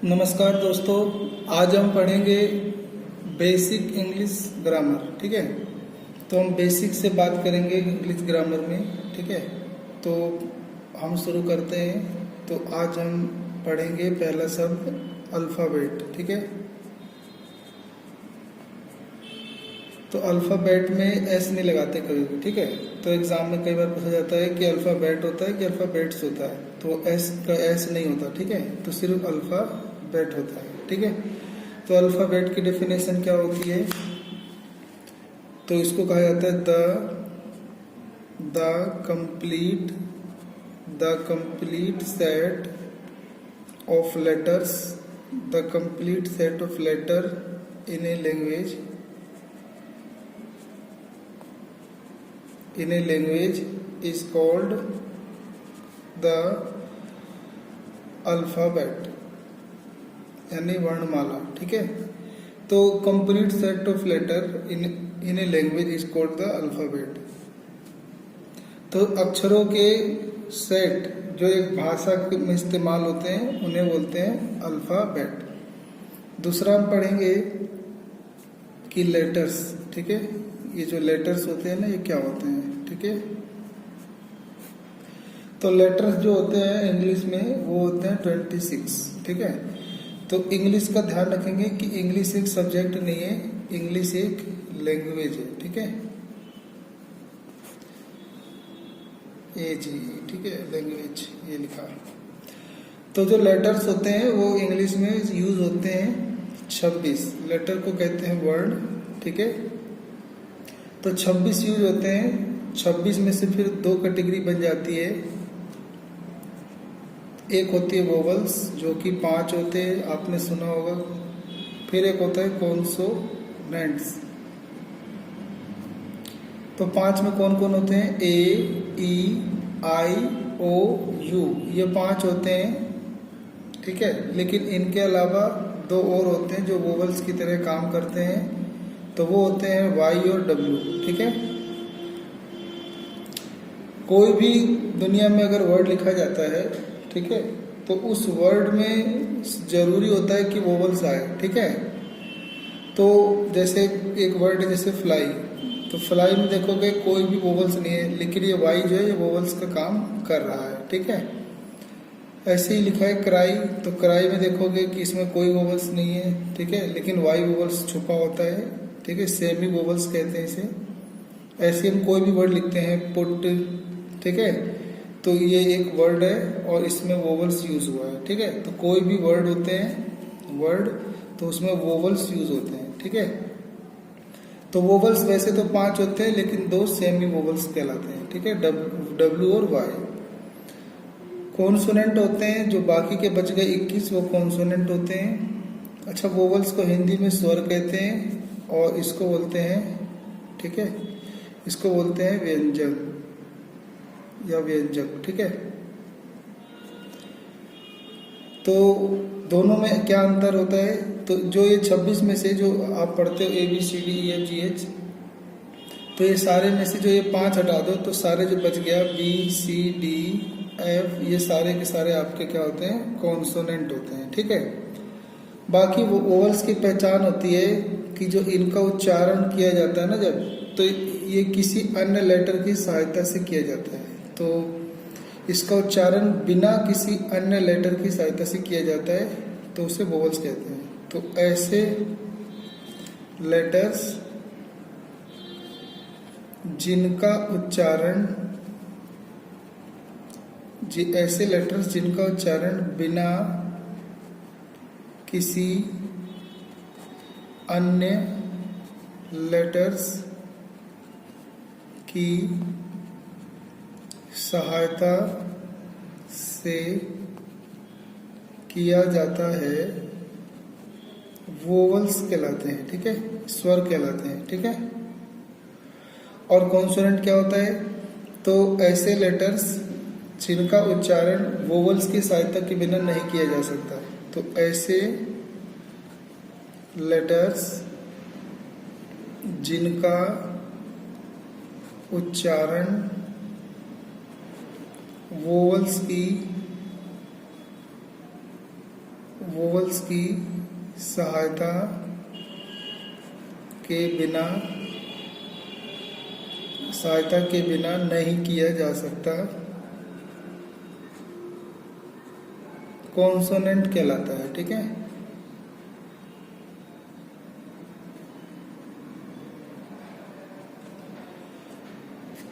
नमस्कार दोस्तों, आज हम पढ़ेंगे बेसिक इंग्लिश ग्रामर। ठीक है, तो हम बेसिक से बात करेंगे इंग्लिश ग्रामर में। ठीक है, तो हम शुरू करते हैं। तो आज हम पढ़ेंगे पहला शब्द अल्फ़ाबेट। ठीक है, तो अल्फ़ाबेट में एस नहीं लगाते कभी भी। ठीक है, तो एग्जाम में कई बार पूछा जाता है कि अल्फ़ाबेट होता है कि अल्फ़ाबेट्स होता है, तो एस का एस नहीं होता। ठीक है, तो सिर्फ अल्फ़ाबेट होता है। ठीक है, तो अल्फ़ाबेट की डेफिनेशन क्या होती है? तो इसको कहा जाता है complete the complete set of letters, the complete set of letter in a language is called the alphabet, यानी वर्णमाला। ठीक है, तो complete set of letter in a language is called the alphabet. तो अक्षरों के सेट जो एक भाषा में इस्तेमाल होते हैं उन्हें बोलते हैं अल्फाबेट। दूसरा हम पढ़ेंगे कि लेटर्स। ठीक है, ये जो लेटर्स होते हैं ना, ये क्या होते हैं? ठीक है, तो लेटर्स जो होते हैं इंग्लिश में वो होते हैं 26। ठीक है, तो इंग्लिश का ध्यान रखेंगे कि इंग्लिश एक सब्जेक्ट नहीं है, इंग्लिश एक लैंग्वेज है। ठीक है, ये जी, ठीक है, लैंग्वेज ये लिखा। तो जो लेटर्स होते हैं वो इंग्लिश में यूज होते हैं 26 लेटर को कहते हैं वर्ड। ठीक है, तो 26 यूज होते हैं। 26 में से फिर दो कैटेगरी बन जाती है। एक होती है वोवल्स जो कि 5 होते हैं, आपने सुना होगा। फिर एक होता है कॉन्सोनेंट्स। तो 5 में कौन कौन होते हैं? ए, ई, आई, ओ, यू, ये 5 होते हैं। ठीक है, लेकिन इनके अलावा दो और होते हैं जो वोवल्स की तरह काम करते हैं, तो वो होते हैं वाई और डब्ल्यू। ठीक है, कोई भी दुनिया में अगर वर्ड लिखा जाता है, ठीक है, तो उस वर्ड में जरूरी होता है कि वोवल्स आए। ठीक है, तो जैसे एक वर्ड है जैसे फ्लाई, तो फ्लाई में देखोगे कोई भी वोवल्स नहीं है, लेकिन ये वाई जो है ये वोवल्स का काम कर रहा है। ठीक है, ऐसे ही लिखा है क्राई, तो क्राई में देखोगे कि इसमें कोई वोवल्स नहीं है। ठीक है, लेकिन वाई वोवल्स छुपा होता है। ठीक है, सेमी वोवल्स कहते हैं इसे। ऐसे हम कोई भी वर्ड लिखते हैं, पुट। ठीक है, तो ये एक वर्ड है और इसमें वोवल्स यूज हुआ है। ठीक है, तो कोई भी वर्ड होते हैं वर्ड, तो उसमें वोवल्स यूज होते हैं। ठीक है, तो वोवल्स वैसे तो 5 होते हैं, लेकिन 2 सेमी वोवल्स कहलाते हैं। ठीक है, डब्ल्यू और वाई। कॉन्सोनेंट होते हैं जो बाकी के बच गए 21, वो कॉन्सोनेंट होते हैं। अच्छा, वोवल्स को हिंदी में स्वर कहते हैं और इसको बोलते हैं, ठीक है, इसको बोलते हैं व्यंजन या व्यंजक। ठीक है, तो दोनों में क्या अंतर होता है? तो जो ये 26 में से जो आप पढ़ते हो A B C D E F G H, तो ये सारे में से जो ये 5 हटा दो तो सारे जो बच गया बी सी डी एफ, ये सारे के सारे आपके क्या होते हैं? कॉन्सोनेंट होते हैं। ठीक है, बाकी वो वोवल्स की पहचान होती है कि जो इनका उच्चारण किया जाता है ना जब, तो ये किसी अन्य लेटर की सहायता से किया जाता है। तो इसका उच्चारण बिना किसी अन्य लेटर की सहायता से किया जाता है, तो उसे वोवल्स कहते हैं। तो ऐसे लेटर्स जिनका उच्चारण ऐसे लेटर्स जिनका उच्चारण बिना किसी अन्य लेटर्स की सहायता से किया जाता है, वोवल्स कहलाते हैं। ठीक है, स्वर कहलाते हैं। ठीक है, और कॉन्सोनेंट क्या होता है? तो ऐसे लेटर्स जिनका उच्चारण वोवल्स की सहायता के बिना नहीं किया जा सकता, तो ऐसे लेटर्स जिनका उच्चारण वोवल्स की वोवल्स की सहायता के बिना नहीं किया जा सकता कॉन्सोनेंट कहलाता है। ठीक है,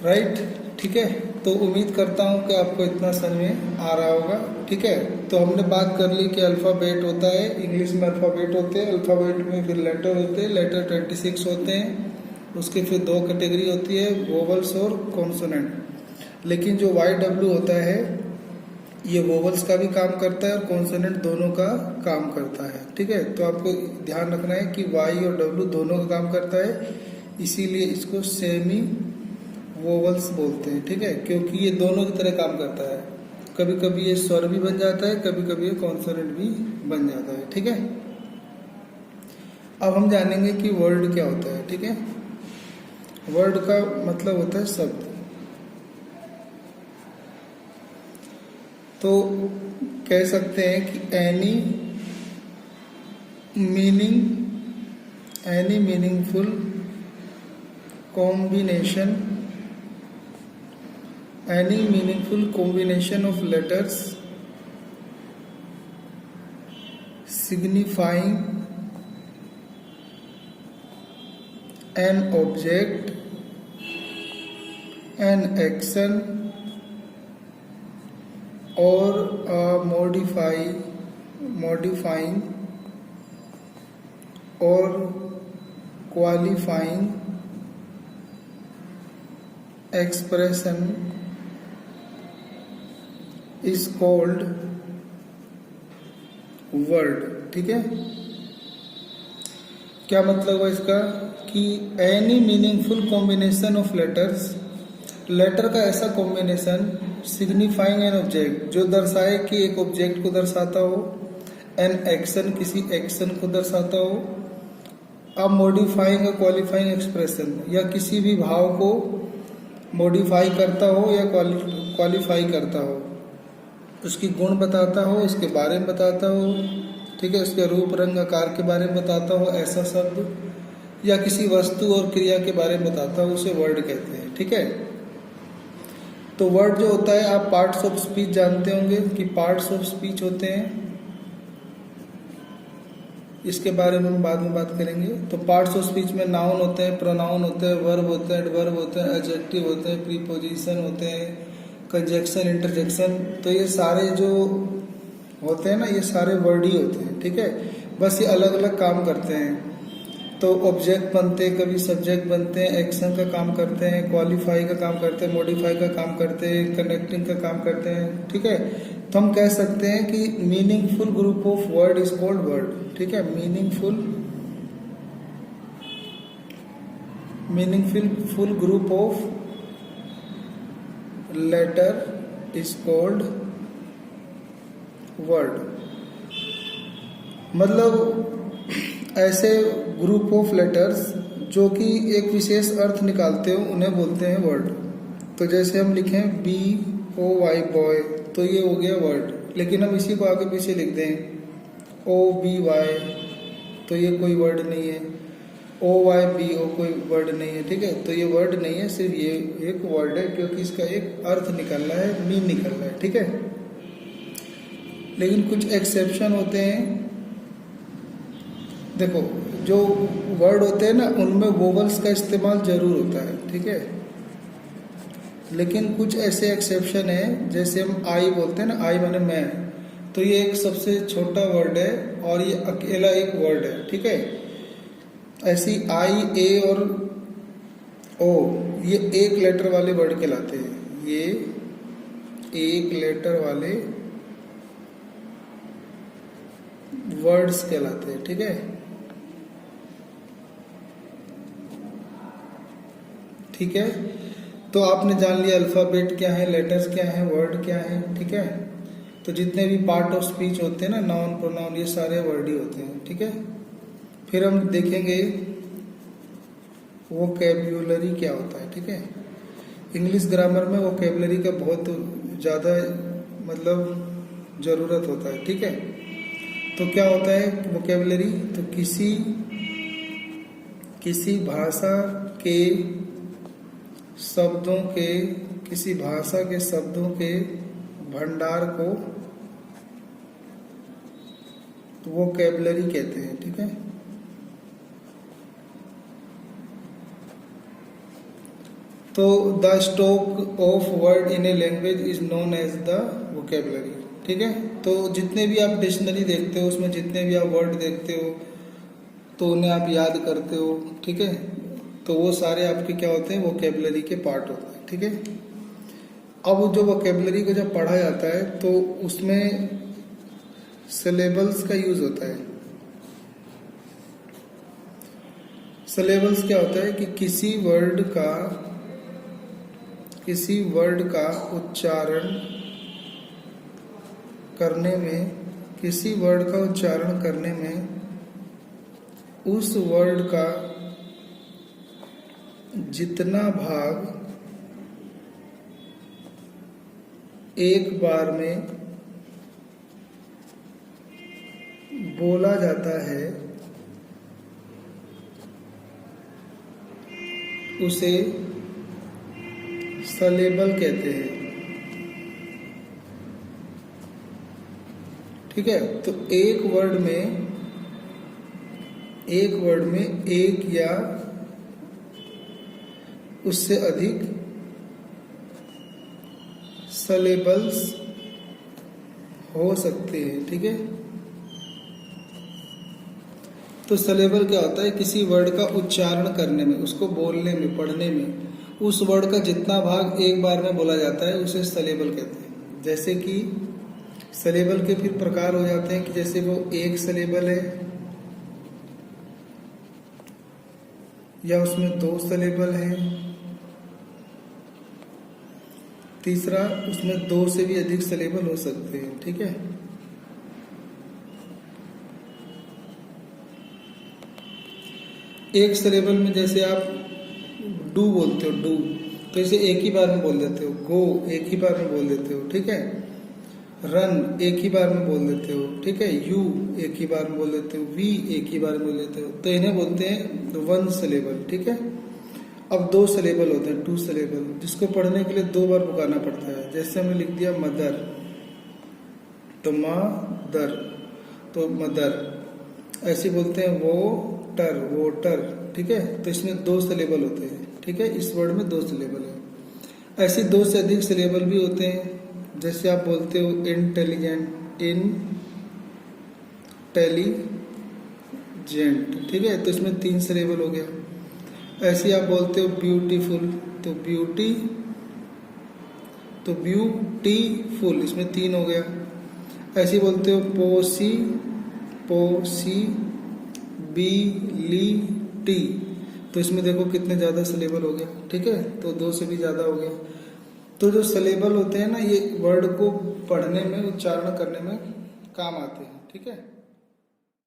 राइट। ठीक है, तो उम्मीद करता हूँ कि आपको इतना समझ में आ रहा होगा। ठीक है, तो हमने बात कर ली कि अल्फ़ाबेट होता है, इंग्लिश में अल्फ़ाबेट होते हैं, अल्फ़ाबेट में फिर लेटर होते हैं, लेटर 26 होते हैं, उसके फिर दो कैटेगरी होती है, वोवल्स और कॉन्सोनेंट। लेकिन जो YW होता है ये वोवल्स का भी काम करता है और कॉन्सोनेंट दोनों का काम करता है। ठीक है, तो आपको ध्यान रखना है कि Y और W दोनों का काम करता है, इसीलिए इसको सेमी वोवल्स बोलते हैं। ठीक है, क्योंकि ये दोनों की तरह काम करता है, कभी कभी ये स्वर भी बन जाता है, कभी कभी ये कॉन्सोनेंट भी बन जाता है। ठीक है, अब हम जानेंगे कि वर्ड क्या होता है। ठीक है, वर्ड का मतलब होता है शब्द। तो कह सकते हैं कि any meaningful combination of letters signifying an object, an action or a modifying or qualifying expression is called word। ठीक है, क्या मतलब है इसका कि any meaningful combination of letters, letter का ऐसा कॉम्बिनेशन सिग्निफाइंग एन ऑब्जेक्ट जो दर्शाए कि एक ऑब्जेक्ट को दर्शाता हो, एन एक्शन किसी एक्शन को दर्शाता हो, अब मॉडिफाइंग और क्वालिफाइंग एक्सप्रेशन या किसी भी भाव को मॉडिफाई करता हो या क्वालिफाई करता हो, उसकी गुण बताता हो, उसके बारे में बताता हो। ठीक है, उसके रूप रंग आकार के बारे में बताता हो ऐसा शब्द, या किसी वस्तु और क्रिया के बारे में बताता हो, उसे वर्ड कहते हैं। ठीक है, तो वर्ड जो होता है, आप पार्ट्स ऑफ स्पीच जानते होंगे कि पार्ट्स ऑफ स्पीच होते हैं, इसके बारे में हम बाद में बात करेंगे। तो पार्ट्स ऑफ स्पीच में नाउन होते हैं, प्रोनाउन होते हैं, वर्ब होते हैं, एडवर्ब होते हैं, एडजेक्टिव होते हैं, प्रीपोजिशन होते हैं, कंजक्शन, इंटरजेक्शन। तो ये सारे जो होते हैं ना, ये सारे वर्ड ही होते हैं। ठीक है, बस ये अलग अलग काम करते हैं। तो ऑब्जेक्ट बनते हैं, कभी सब्जेक्ट बनते हैं, एक्शन का काम करते हैं, क्वालिफाई का काम करते हैं, मॉडिफाई का काम करते हैं, कनेक्टिंग का काम करते हैं। ठीक है, तो हम कह सकते हैं कि meaningful group of word is called word. ठीक है, meaningful group of letter is called word. मतलब ऐसे ग्रुप ऑफ लेटर्स जो कि एक विशेष अर्थ निकालते हो उन्हें बोलते हैं वर्ड। तो जैसे हम लिखें BOY बॉय, तो ये हो गया वर्ड, लेकिन हम इसी को आगे पीछे लिख दें OBY, तो ये कोई वर्ड नहीं है, OYBO कोई वर्ड नहीं है। ठीक है, तो ये वर्ड नहीं है, सिर्फ ये एक वर्ड है क्योंकि इसका एक अर्थ निकल रहा है, मीन निकल रहा है। ठीक है, लेकिन कुछ एक्सेप्शन होते हैं। देखो, जो वर्ड होते हैं ना, उनमें वोवल्स का इस्तेमाल जरूर होता है। ठीक है, लेकिन कुछ ऐसे एक्सेप्शन है, जैसे हम आई बोलते हैं ना, आई माने मैं, तो ये एक सबसे छोटा वर्ड है और ये अकेला एक वर्ड है। ठीक है, ऐसी आई, ए और ओ ये एक लेटर वाले वर्ड कहलाते हैं, ये एक लेटर वाले वर्ड्स कहलाते हैं। ठीक है, ठीक है, तो आपने जान लिया अल्फाबेट क्या है, लेटर्स क्या है, वर्ड क्या है। ठीक है, तो जितने भी पार्ट ऑफ स्पीच होते हैं ना, नाउन, प्रोनाउन, ये सारे वर्ड ही होते हैं। ठीक है, फिर हम देखेंगे वोकैब्युलरी क्या होता है। ठीक है, इंग्लिश ग्रामर में वोकैब्युलरी का बहुत ज़्यादा मतलब ज़रूरत होता है। ठीक है, तो तो क्या होता है वोकेबलरी? तो किसी भाषा के शब्दों के किसी भाषा के शब्दों के भंडार को वोकेबलरी कहते हैं। ठीक है, तो the stock of word in a language is known as the vocabulary. ठीक है, तो जितने भी आप डिक्शनरी देखते हो उसमें जितने भी आप वर्ड देखते हो तो उन्हें आप याद करते हो। ठीक है, तो वो सारे आपके क्या होते हैं? वोकेबलरी के पार्ट होते हैं। ठीक है, अब जो वोकेबलरी को जब पढ़ा जाता है तो उसमें सिलेबल्स का यूज होता है। सिलेबल्स क्या होता है कि किसी वर्ड का उच्चारण करने में उस वर्ड का जितना भाग एक बार में बोला जाता है उसे सिलेबल कहते हैं। ठीक है, तो एक वर्ड में एक या उससे अधिक सिलेबल्स हो सकते हैं। ठीक है, तो सिलेबल क्या होता है? किसी वर्ड का उच्चारण करने में, उसको बोलने में, पढ़ने में उस वर्ड का जितना भाग एक बार में बोला जाता है उसे सिलेबल कहते हैं। जैसे कि सिलेबल के फिर प्रकार हो जाते हैं कि जैसे वो एक सिलेबल है या उसमें दो सिलेबल है, तीसरा उसमें दो से भी अधिक सिलेबल हो सकते हैं। ठीक है, एक सिलेबल में जैसे आप डू बोलते हो, डू तो इसे एक ही बार में बोल देते हो, गो एक ही बार में बोल देते हो। ठीक है, रन एक ही बार में बोल देते हो। ठीक है, यू एक ही बार में बोल देते हो, वी एक ही बार में बोल देते हो, तो इन्हें बोलते हैं वन सिलेबल। ठीक है, अब दो सिलेबल होते हैं, टू सिलेबल, जिसको पढ़ने के लिए दो बार पुकारना पड़ता है। जैसे हमने लिख दिया मदर, तो मदर, तो मदर ऐसे बोलते हैं वोटर, वोटर। ठीक है, तो इसमें दो सिलेबल होते हैं। ठीक है, इस वर्ड में दो सिलेबल है। ऐसे दो से अधिक सिलेबल भी होते हैं, जैसे आप बोलते हो इंटेलिजेंट, इंटेलिजेंट। ठीक है, तो इसमें तीन सिलेबल हो गया। ऐसे आप बोलते हो ब्यूटीफुल, तो ब्यूटीफुल, इसमें तीन हो गया। ऐसे बोलते हो पॉसिबिलिटी, तो इसमें देखो कितने ज्यादा सिलेबल हो गया। ठीक है, तो दो से भी ज्यादा हो गया। तो जो सिलेबल होते हैं ना, ये वर्ड को पढ़ने में, उच्चारण करने में काम आते हैं। ठीक है।